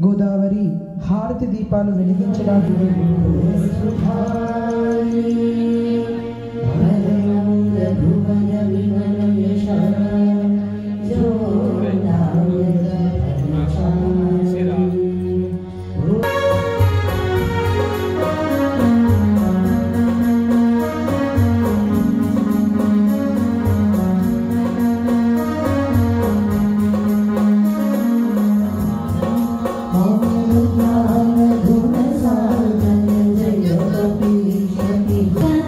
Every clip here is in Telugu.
గోదావరి హారతి దీపాలు వెలిగించడానికి Jai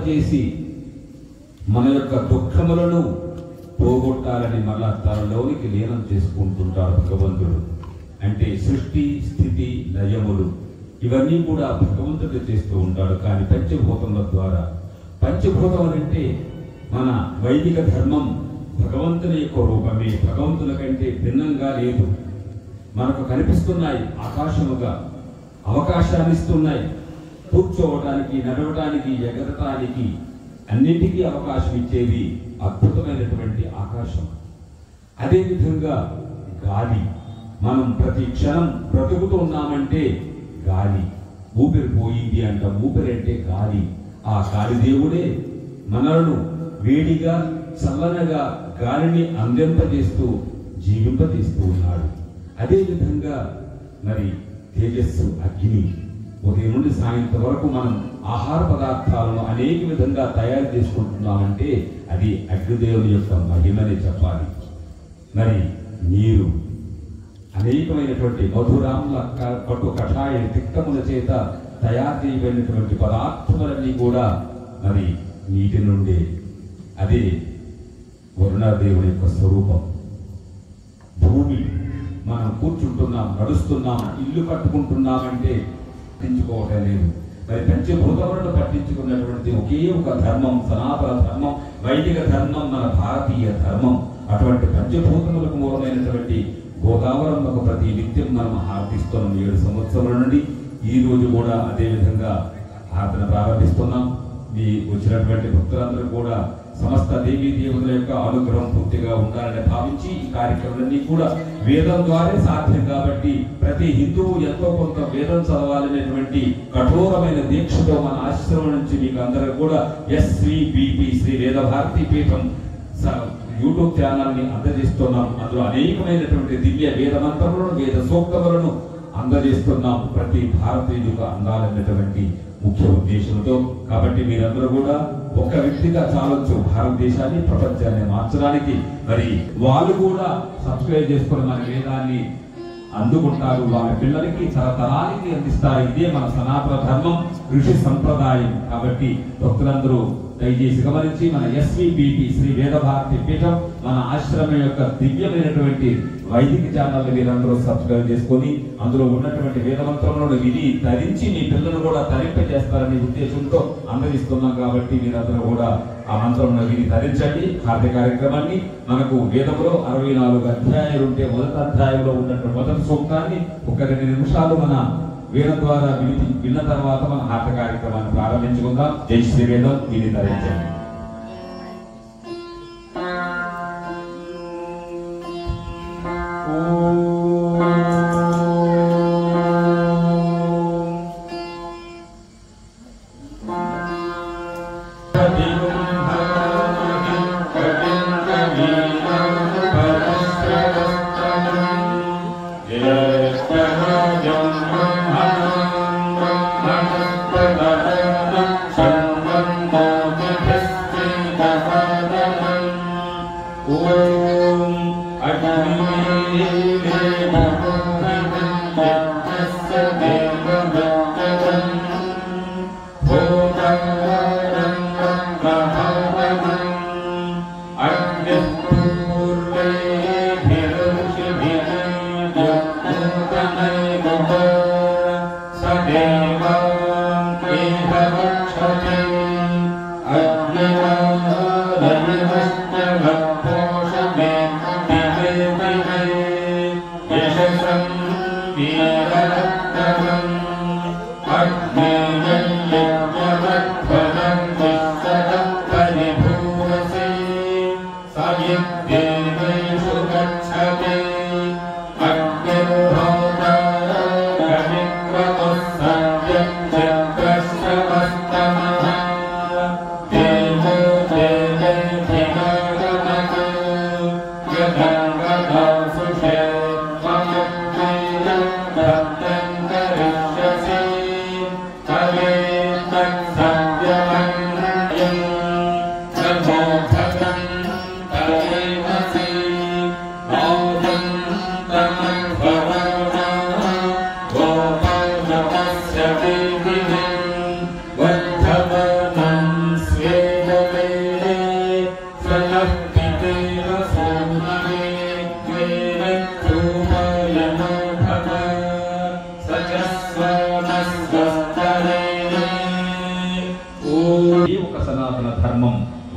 ఆనందింపజేసి మన యొక్క దుఃఖములను పోగొట్టాలని మళ్ళా తనలోనికి లీనం చేసుకుంటుంటాడు భగవంతుడు. అంటే సృష్టి, స్థితి, లయములు ఇవన్నీ కూడా భగవంతుడు చేస్తూ ఉంటాడు. కానీ పంచభూతముల ద్వారా, పంచభూతములు అంటే మన వైదిక ధర్మం భగవంతుని యొక్క రూపమే, భగవంతుల కంటే భిన్నంగా లేదు. మనకు కనిపిస్తున్నాయి, ఆకాశముగా అవకాశాన్ని ఇస్తున్నాయి, కూర్చోవడానికి, నడవడానికి, ఎగరటానికి అన్నింటికీ అవకాశం ఇచ్చేది అద్భుతమైనటువంటి ఆకాశం. అదేవిధంగా గాలి, మనం ప్రతి క్షణం బ్రతుకుతూ ఉన్నామంటే గాలి, ఊపిరి పోయింది అంటాం. ఊపిరి అంటే గాలి. ఆ గాలి దేవుడే మనలను వేడిగా, చల్లనగా గాలిని అందింపజేస్తూ జీవింపజేస్తూ ఉన్నాడు. అదేవిధంగా మరి తేజస్సు, అగ్ని, ఉదయం నుండి సాయంత్రం వరకు మనం ఆహార పదార్థాలను అనేక విధంగా తయారు చేసుకుంటున్నామంటే అది అగ్నిదేవుని యొక్క మహిమనే చెప్పాలి. మరి నీరు, అనేకమైనటువంటి మధురాముల పట్టు కషాయ తిక్తముల చేత తయారు చేయబడినటువంటి పదార్థములన్నీ కూడా మరి నీటి నుండే. అదే వరుణదేవుని యొక్క స్వరూపం. భూమి, మనం కూర్చుంటున్నాం, నడుస్తున్నాం, ఇల్లు కట్టుకుంటున్నామంటే పట్టించుకోవటం లేదు. మరి పంచభూతములను పట్టించుకున్నటువంటి ఒకే ఒక ధర్మం, సనాతన ధర్మం, వైదిక ధర్మం, మన భారతీయ ధర్మం. అటువంటి పంచభూతములకు మూలమైనటువంటి గోదావరమ్మకు ప్రతి నిత్యం మనం హారతిస్తున్నాం. 7 సంవత్సరాల నుండి ఈ రోజు కూడా అదే విధంగా హారతిని ప్రారంభిస్తున్నాం. మీ వచ్చినటువంటి భక్తులందరూ కూడా సమస్త దేవీ దేవుల యొక్క అనుగ్రహం పూర్తిగా ఉండాలని భావించి ఈ కార్యక్రమాలన్నీ కూడా వేదం ద్వారా సాధ్యం కాబట్టి ప్రతి హిందువు ఎంతో కొంత వేదం చదవాలనేటువంటి కఠోరమైన దీక్షతో మన ఆశ్రమం నుంచి మీకు అందరూ కూడా SVBP శ్రీ వేదభారతి పీఠం యూట్యూబ్ ఛానల్ని అందజేస్తున్నాం. అందులో అనేకమైనటువంటి దివ్య వేద మంత్రములను, వేద సూక్తములను అందజేస్తున్నాం. ప్రతి భారతీయుడిగా అందాలన్నటువంటి ముఖ్య ఉద్దేశంతో. కాబట్టి మీరందరూ కూడా ఒక వ్యక్తిగా చాలొచ్చు భారతదేశాన్ని, ప్రపంచాన్ని మార్చడానికి. మరి వాళ్ళు కూడా సబ్స్క్రైబ్ చేసుకుని మన వేదాన్ని అందుకుంటారు, వాళ్ళ పిల్లలకి తరతరానికి అందిస్తారు. ఇదే మన సనాతన ధర్మం, ఋషి సంప్రదాయం. కాబట్టి భక్తులందరూ దయచేసి గమనించి మన SVBP శ్రీ వేదభారతి పీఠం మన ఆశ్రమం యొక్క దివ్యమైనటువంటి వైదిక ఛానల్ మీరందరూ సబ్స్క్రైబ్ చేసుకొని అందులో ఉన్నటువంటి వేదమంత్రములను విని ధరించి మీ పిల్లలు కూడా తరింపజేస్తారనే ఉద్దేశంతో అందజేస్తున్నాం. కాబట్టి మీరందరూ కూడా ఆ మంత్రములను విని ధరించండి. హారతి కార్యక్రమాన్ని మనకు వేదంలో 64 అధ్యాయాలు ఉంటే మొదటి అధ్యాయంలో ఉన్నటువంటి మొదటి సూక్తాన్ని ఒక 2 నిమిషాలు మన వేదం ద్వారా విన్న తర్వాత మన హారతి కార్యక్రమాన్ని ప్రారంభించుకుందాం. జై శ్రీ వేదం, విని ధరించండి.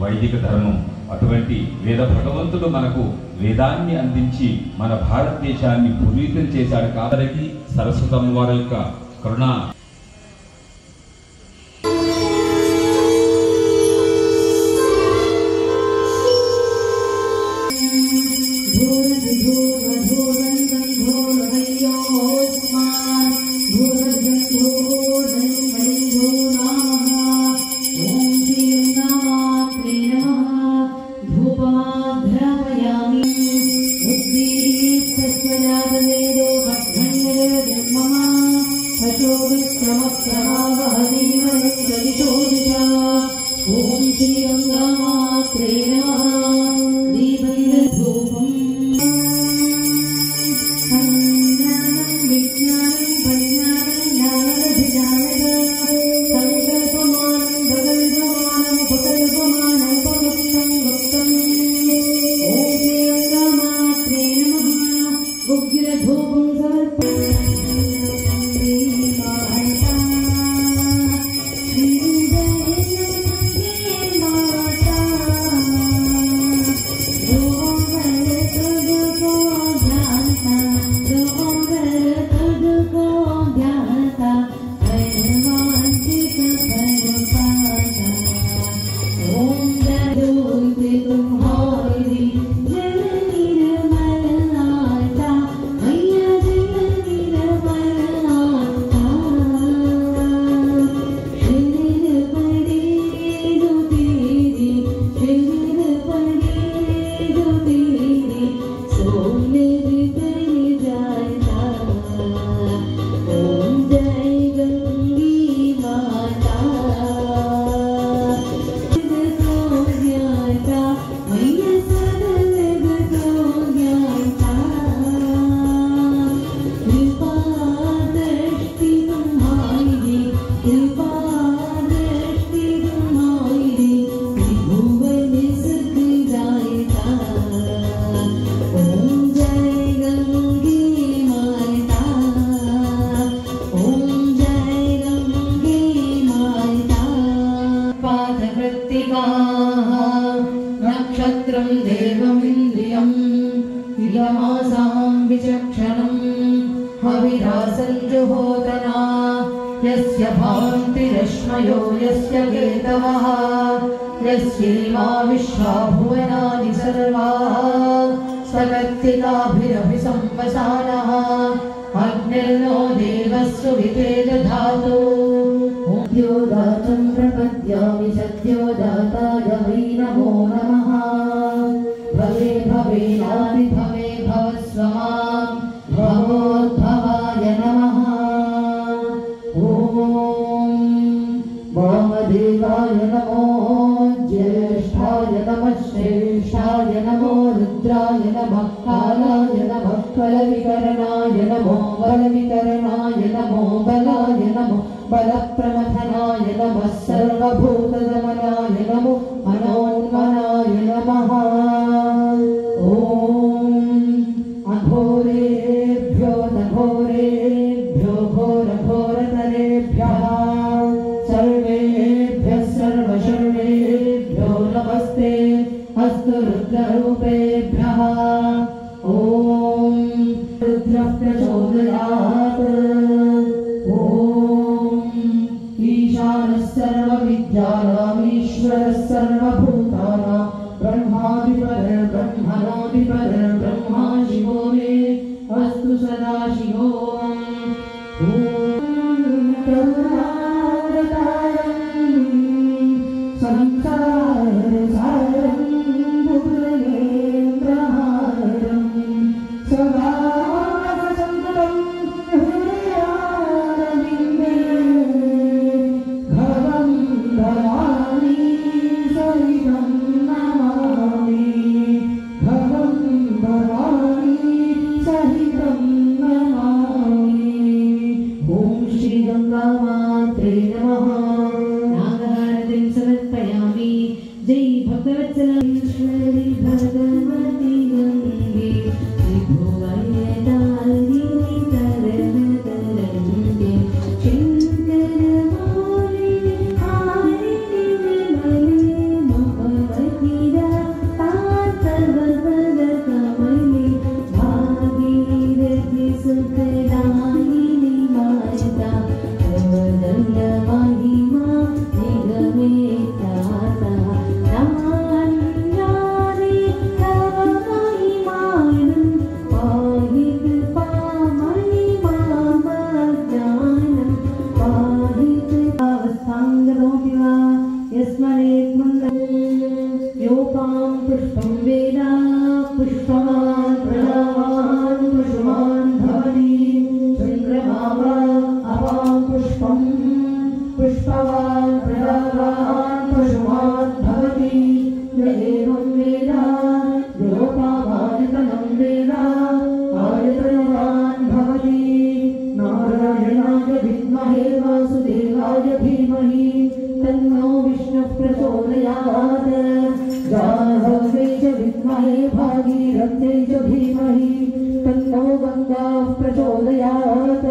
వైదిక ధర్మం. అటువంటి వేద భగవంతుడు మనకు వేదాన్ని అందించి మన భారతదేశాన్ని పునీతం చేశాడు. కాబట్టి సరస్వతమ్మ వారి యొక్క కరుణ नक्षत्रं देवमिन्द्रियम् इदमासां विचक्षणं हविरासञ्जुहोदना यस्य भान्ति रश्मयो यस्य केतवः यस्यैवा विश्वा भुवनानि सर्वाः सवर्तिकाभिरभिसंवसानः अग्निर्नो देवस्सु वितेजधातु उद्योदातं प्रपद्यामि सद्योदाताय वै नमो नमः भवे भवेनापि भवे भवस्व मां भवोद्भवाय नमः ॐ वामदेवाय नमो ज्येष्ठाय नमः श्रेष्ठाय नमो रुद्राय नमः कालाय नमः बलविकरणाय नमो बलविकरणाय नमो बलाय नमो बलप्रमथनाय नमः सर्वभूतदमनाय नमो मनोन्मनाय नमः ॐ अघोरेभ्यो नघोरेभ्यो घोरघोरतरेभ्यः सर्वेभ्यः सर्वशर्वेभ्यो नमस्ते अस्तु रुद्ररूपेभ्यः ॐ रुद्रः प्रचोदयात् ॐ ईशानः सर्वविद्यानाम् ईश्वरः सर्वभूतानां ब्रह्मादि गङ्गाः प्रचोदयात्।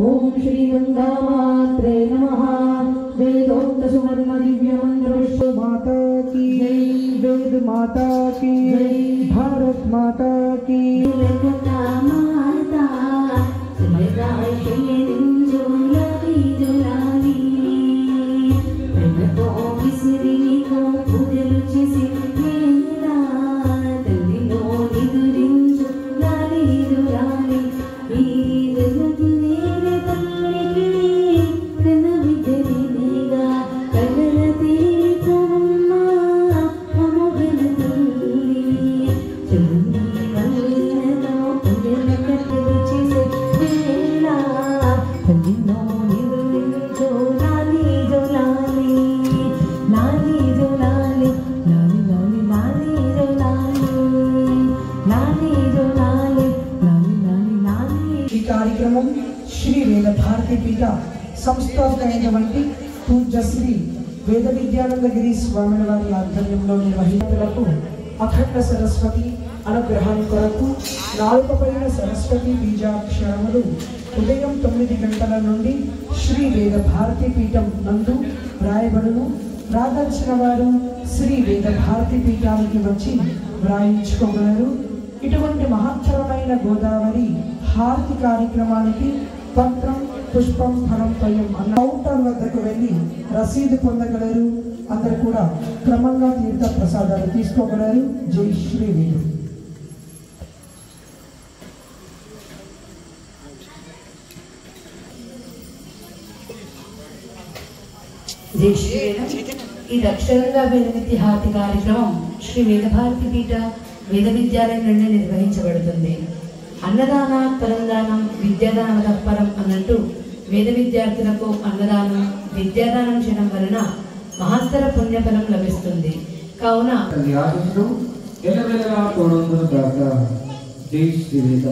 ॐ श्री गङ्गामात्रे नमः। वेदोक्त सुवर्ण दिव्यमन्त्रविश्व माता की वेद माता की भारत माता की కార్యక్రమం శ్రీ వేద భారతి పీఠ సంస్థాపకులైనటువంటి పూజ్య శ్రీ వేద విద్యానందగిరి స్వాముల వారి ఆధ్వర్యంలో నిర్వహించుటకు అఖండ సరస్వతి అనుగ్రహం కొరకు నాలుకపైన సరస్వతి బీజాక్షరములు ఉదయం 9 గంటల నుండి శ్రీ వేద భారతి పీఠం నందు వ్రాయబడును. వ్రాదర్శన వారు శ్రీ వేద భారతి పీఠానికి వచ్చి వ్రాయించుకోగలరు. ఇటువంటి మహత్తరమైన గోదావరి హారతి కార్యక్రమానికి పత్రం, పుష్పం, ఫలం, పయం అన్న కౌంటర్ వద్దకు వెళ్ళి రసీదు పొందగలరు. అందరు కూడా క్రమంగా తీర్థ ప్రసాదాలు తీసుకోగలరు. జై శ్రీ వేదు. జై శ్రీవేద. ఈ అక్షరంగా వేదవిద్య హారతి కార్యక్రమం శ్రీ వేదభారతి పీఠ వేద విద్యాలయం నుండి నిర్వహించబడుతుంది. అన్నదాన పరందానం విద్యాదానం తత్పరం అన్నట్టు వేద విద్యార్థులకు అన్నదానం విద్యాదానం చేయడం వలన మహత్తర పుణ్యఫలం లభిస్తుంది. కావున జై శ్రీవేద.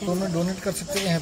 दोनों डोनेट कर सकते हैं।